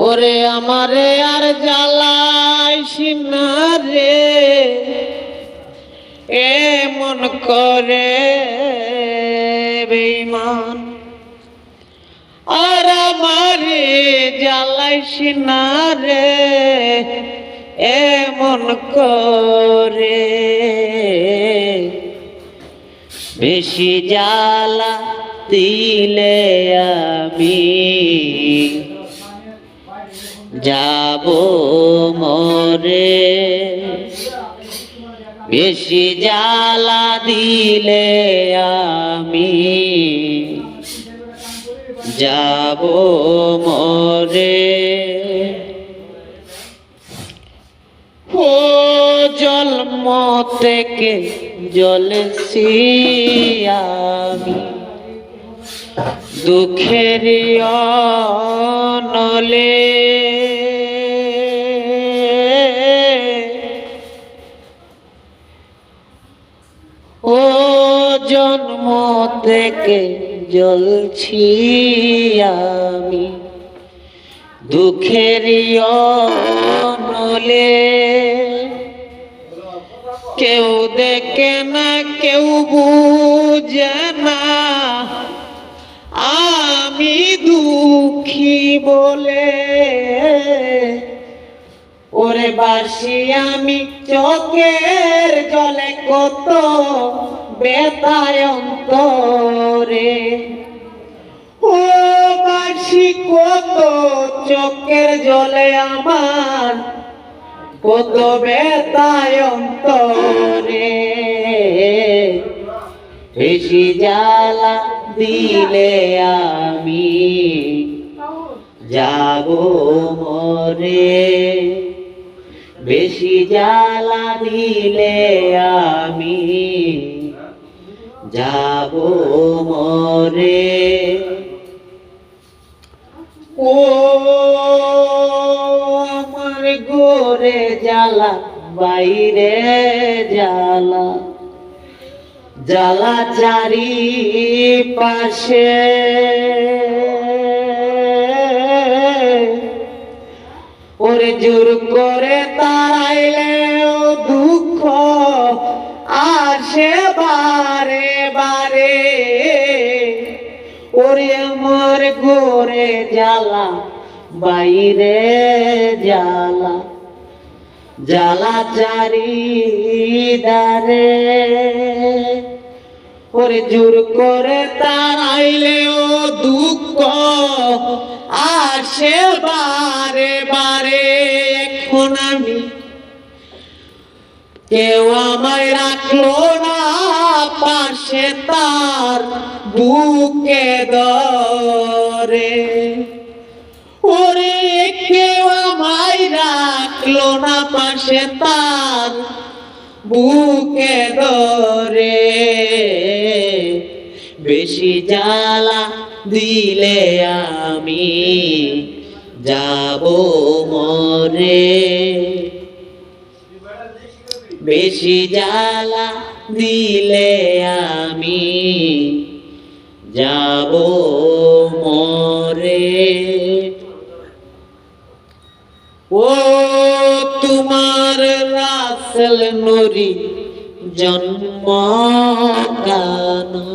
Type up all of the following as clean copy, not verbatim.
ওরে আমারে আর জ্বালাইস না রে এমন করে বেঈমান, আর আমারে জ্বালাইস না রে এমন করে, বেশি জ্বালা দিলে আমি যাব মরে, বেশি জ্বালা দিলে আমি যাব মরে। ও জন্ম থেকে জ্বলছি আমি দুঃখের অনলে, ও জন্ম থেকে জ্বলছি আমি দুঃখের অনলে, কেউ দেখে না কেউ বুঝে না আমি দুঃখী বলে, ওরে বাসি আমি চোখের জলে কত বেতায় অন্তরে, ও বাসি কত চোখের জলে আমার কত বেতায় অন্তরে, বেশি জ্বালা দিলে আমি যাব মরে, বেশি জ্বালা দিলে আমি যাব মরে। ও আমার ঘরে জ্বালা বাইরে জ্বালা, জ্বালা চারি পাশে, ওরে জোর করে তাড়াইলেও দুঃখ আসে বারে বারে, ওরে আমার ঘরে জ্বালা বাইরে জ্বালা, জ্বালা চারিদারে, ওরে জোর করে তাড়াইলেও দুঃখ আসে বারে বারে। এখন আমি কেউ আমায় রাখলো না পাশে তার বুকে ধরে, ওরে কেউ আমায় রাখলো না পাশে তার বুকে ধরে, বেশি জ্বালা দিলে আমি যাব মরে, বেশি জ্বালা দিলে আমি যাব মরে। ও তোমার রাসেল নুরি জন্ম কানা,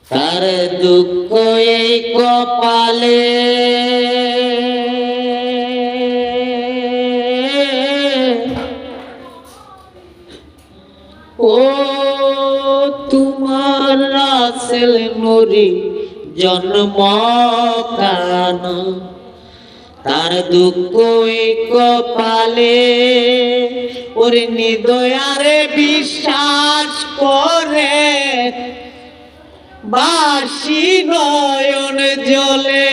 তার দুঃখ এই কপালে, ও তোমার রাসেল নুরি জন্ম কানা, তার দুঃখ এই কপালে, ওরে নিদয়ারে বিশ্বাস করে বাসি নয়ন জলে,